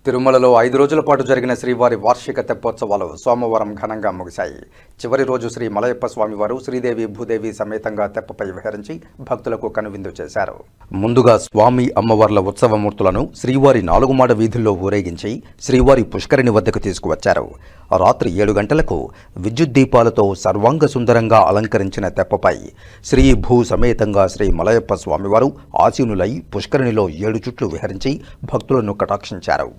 తిరుమలలో 5 రోజుల పాటు జరిగిన శ్రీవారి వార్షిక తెప్పోత్సవాలు సోమవారం ఘనంగా ముగిశాయి. చివరి రోజు శ్రీ మలయప్ప స్వామివారు శ్రీదేవి భూదేవి సమేతంగా తెప్పపై విహరించి భక్తులకు కనువిందు చేశారు. ముందుగా స్వామి అమ్మవార్ల ఉత్సవమూర్తులను శ్రీవారి 4 మాడ వీధుల్లో ఊరేగించి శ్రీవారి పుష్కరిణి వద్దకు తీసుకువచ్చారు. రాత్రి 7 గంటలకు విద్యుత్ దీపాలతో సర్వాంగ సుందరంగా అలంకరించిన తెప్పపై శ్రీ భూ సమేతంగా శ్రీ మలయప్ప స్వామివారు ఆసీనులై పుష్కరిణిలో 7 చుట్లు విహరించి భక్తులను కటాక్షించారు.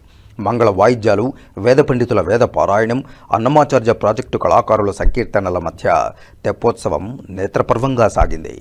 మంగళ వాయిద్యాలు, వేద పండితుల వేద పారాయణం, అన్నమాచార్య ప్రాజెక్టు కళాకారుల సంకీర్తనల మధ్య తెప్పోత్సవం నేత్రపర్వంగా సాగింది.